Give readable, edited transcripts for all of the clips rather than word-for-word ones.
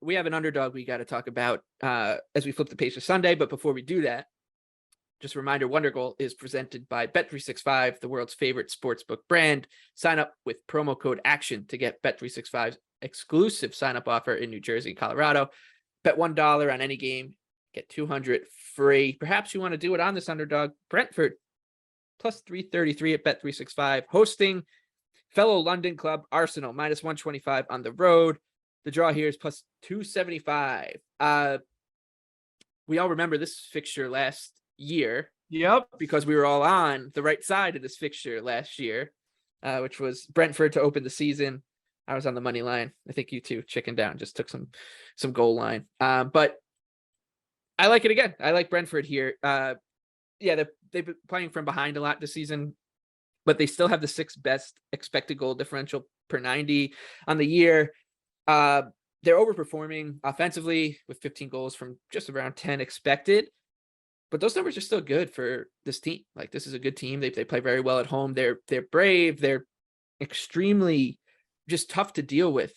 we have an underdog we got to talk about as we flip the page to Sunday. But before we do that, just a reminder, Wonder Goal is presented by Bet365, the world's favorite sportsbook brand. Sign up with promo code ACTION to get Bet365's exclusive sign-up offer in New Jersey and Colorado. Bet $1 on any game, get $200 free. Perhaps you want to do it on this underdog. Brentford, plus 333 at Bet365, hosting fellow London club Arsenal, minus 125 on the road. The draw here is plus 275. We all remember this fixture last year. Yep. Because we were all on the right side of this fixture last year, which was Brentford to open the season. I was on the money line. I think you two chickened down, just took some goal line. But I like it again. I like Brentford here. They've been playing from behind a lot this season, but they still have the sixth best expected goal differential per 90 on the year. They're overperforming offensively with 15 goals from just around 10 expected. But those numbers are still good for this team. Like, this is a good team. They play very well at home. They're brave. They're extremely just tough to deal with,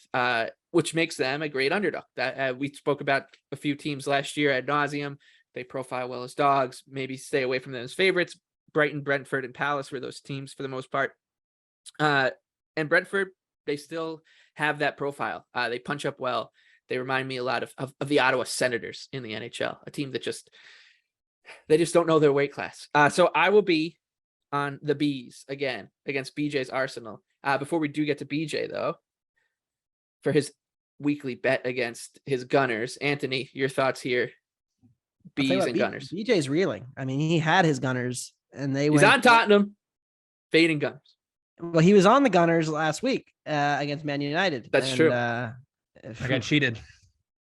which makes them a great underdog. That we spoke about a few teams last year ad nauseum. They profile well as dogs. Maybe stay away from them as favorites. Brighton, Brentford, and Palace were those teams for the most part. And Brentford, they still have that profile. They punch up well. They remind me a lot of the Ottawa Senators in the NHL, a team that they just don't know their weight class. So I will be on the Bees again against BJ's Arsenal. Before we do get to BJ, though, for his weekly bet against his Gunners, Anthony, your thoughts here? Bees and Gunners. BJ's reeling. I mean, he had his Gunners, and he's on Tottenham, fading Gunners. Well, he was on the Gunners last week against Man United. That's true. I got cheated.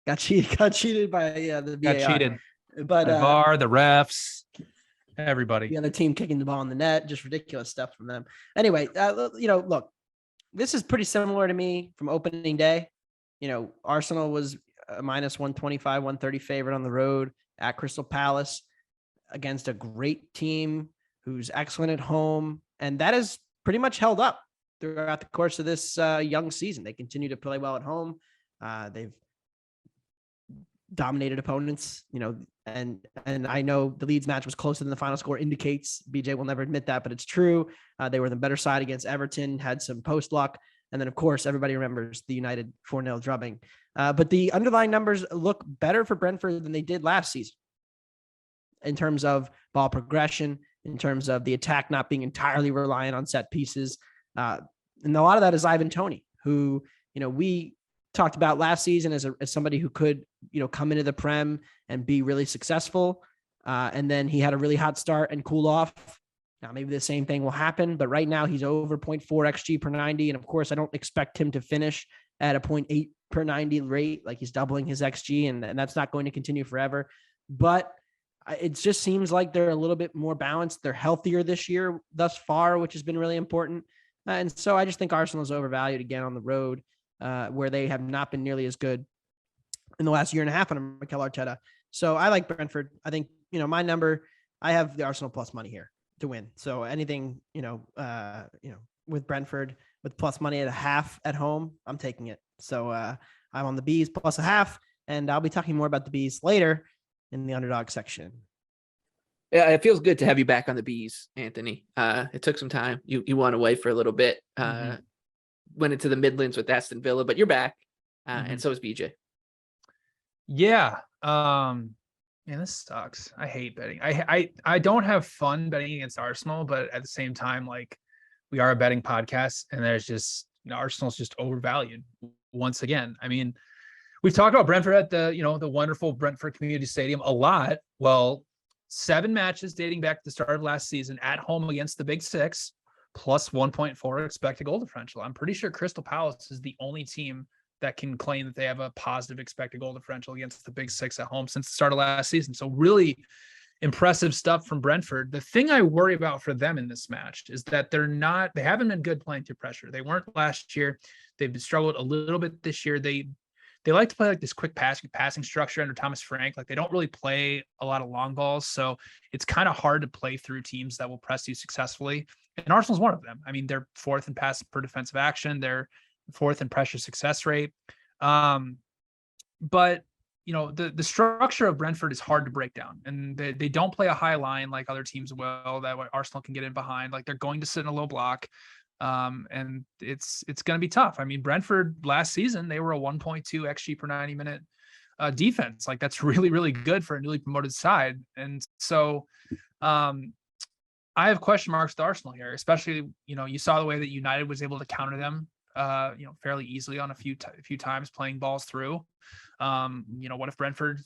Got cheated by the VAR. Got cheated. But the VAR, the refs, everybody. The other team kicking the ball in the net, just ridiculous stuff from them. Anyway, look, this is pretty similar to me from opening day. Arsenal was a minus 125, 130 favorite on the road at Crystal Palace against a great team who's excellent at home. And that is pretty much held up throughout the course of this young season. They continue to play well at home. They've dominated opponents, and I know the Leeds match was closer than the final score indicates. BJ will never admit that, but it's true. They were the better side against Everton, had some post luck. And then, of course, everybody remembers the United 4-0 drubbing. But the underlying numbers look better for Brentford than they did last season in terms of ball progression, in terms of the attack not being entirely reliant on set pieces. And a lot of that is Ivan Toney, who, we talked about last season as somebody who could, come into the Prem and be really successful. And then he had a really hot start and cool off. Now, maybe the same thing will happen, but right now he's over 0.4 XG per 90. And of course, I don't expect him to finish at a 0.8 per 90 rate. Like, he's doubling his XG, and that's not going to continue forever. But it just seems like they're a little bit more balanced. They're healthier this year thus far, which has been really important. And so I just think Arsenal's overvalued again on the road, where they have not been nearly as good in the last year and a half under Mikel Arteta. So I like Brentford. I think, my number, I have the Arsenal plus money here to win. So anything, with Brentford with plus money at a half at home, I'm taking it. So I'm on the Bees plus a half, and I'll be talking more about the Bees later in the underdog section. Yeah, it feels good to have you back on the Bees, Anthony. It took some time. You went away for a little bit, went into the Midlands with Aston Villa, but you're back, and so is BJ. Yeah. Man, this sucks. I hate betting. I don't have fun betting against Arsenal, but at the same time, like, we are a betting podcast, and there's just, Arsenal's just overvalued once again. I mean, we've talked about Brentford at the wonderful Brentford Community Stadium a lot. Well, 7 matches dating back to the start of last season at home against the Big Six, plus 1.4 expected goal differential. I'm pretty sure Crystal Palace is the only team that can claim that they have a positive expected goal differential against the Big Six at home since the start of last season. So really impressive stuff from Brentford. The thing I worry about for them in this match is that they haven't been good playing through pressure. They weren't last year. They've struggled a little bit this year. They like to play like this quick passing structure under Thomas Frank. Like, they don't really play a lot of long balls. So it's kind of hard to play through teams that will press you successfully. And Arsenal's one of them. I mean, they're 4th in pass per defensive action. They're 4th in pressure success rate. but the structure of Brentford is hard to break down, and they don't play a high line like other teams will. That way Arsenal can get in behind. Like they're going to sit in a low block, and it's going to be tough. I mean, Brentford last season they were a 1.2 xG per 90 minute defense. Like that's really, really good for a newly promoted side. And so I have question marks with Arsenal here, especially, you saw the way that United was able to counter them, fairly easily on a few times playing balls through. What if Brentford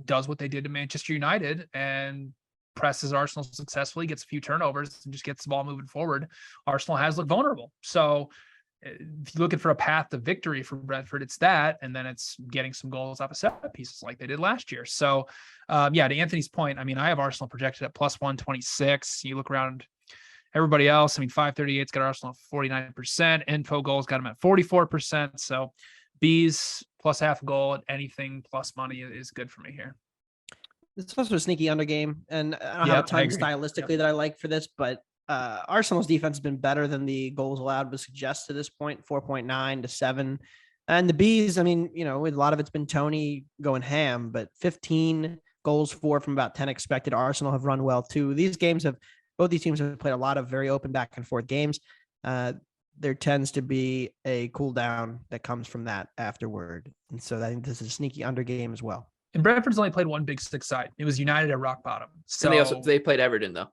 does what they did to Manchester United and presses Arsenal successfully, gets a few turnovers and just gets the ball moving forward? Arsenal has looked vulnerable. So if you're looking for a path to victory for Brentford, it's that, and then it's getting some goals off of set pieces like they did last year. So, to Anthony's point, I mean, I have Arsenal projected at plus 126. You look around everybody else. I mean, 538's got Arsenal at 49%. Info goals got them at 44%. So, B's plus half goal at anything plus money is good for me here. It's also a sneaky under game, and I don't have a ton stylistically that I like for this, but Arsenal's defense has been better than the goals allowed would suggest to this point, 4.9 to 7. And the B's, I mean, a lot of it's been Tony going ham, but 15 goals for from about 10 expected. Arsenal have run well too. Both these teams have played a lot of very open back and forth games. There tends to be a cool down that comes from that afterward. And so I think this is a sneaky under game as well. And Brentford's only played one Big Six side. It was United at rock bottom. So and they played Everton though.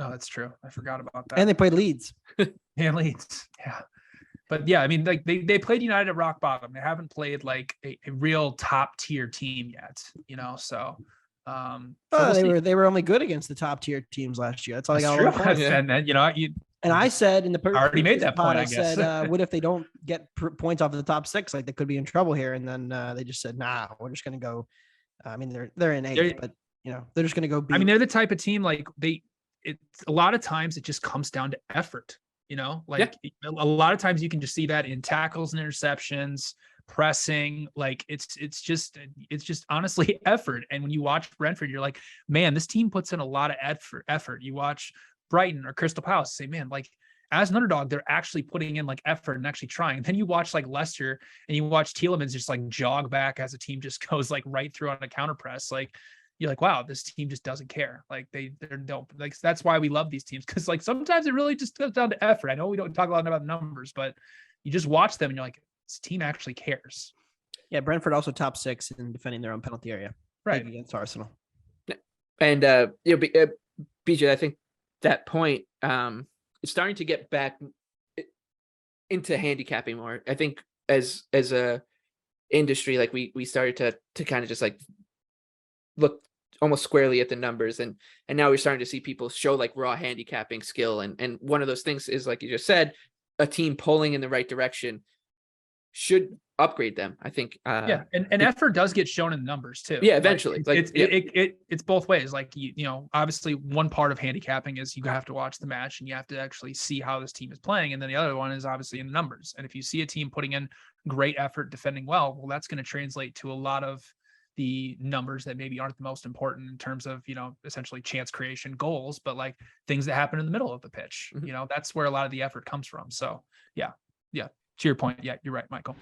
Oh, that's true. I forgot about that. And they played Leeds. And Leeds. Yeah. But yeah, I mean, like they played United at rock bottom. They haven't played like a real top tier team yet, so they were only good against the top tier teams last year. That's all I got. And then and I said in the already made that point. I guess. Said, what if they don't get points off of the top 6? Like they could be in trouble here. And then they just said, nah, we're just going to go. I mean, they're in 8th, but they're just going to go. I mean, they're the type of team like it's a lot of times it just comes down to effort, a lot of times you can just see that in tackles and interceptions, pressing, like it's just honestly effort. And when you watch Brentford, you're like, man, this team puts in a lot of effort. You watch Brighton or Crystal Palace, say, man, like as an underdog, they're actually putting in like effort and actually trying. And then you watch like Leicester and you watch Tielemans just like jog back as a team just goes like right through on a counter press. Like you're like, wow, this team just doesn't care. Like they don't like, that's why we love these teams. Cause like sometimes it really just comes down to effort. I know we don't talk a lot about numbers, but you just watch them and you're like, this team actually cares. Yeah. Brentford also top 6 in defending their own penalty area. Right. Against Arsenal. And, BJ, I think that point, it's starting to get back into handicapping more. I think as a industry, like we started to kind of just like look almost squarely at the numbers, and now we're starting to see people show like raw handicapping skill, and one of those things is, like you just said, a team pulling in the right direction should upgrade them. I think and effort does get shown in the numbers too. Yeah, eventually. It's both ways. Like obviously one part of handicapping is you have to watch the match and you have to actually see how this team is playing, and then the other one is obviously in the numbers. And if you see a team putting in great effort defending well, that's going to translate to a lot of the numbers that maybe aren't the most important in terms of essentially chance creation, goals, but like things that happen in the middle of the pitch. Mm-hmm. That's where a lot of the effort comes from. So yeah, to your point, yeah, you're right, Michael.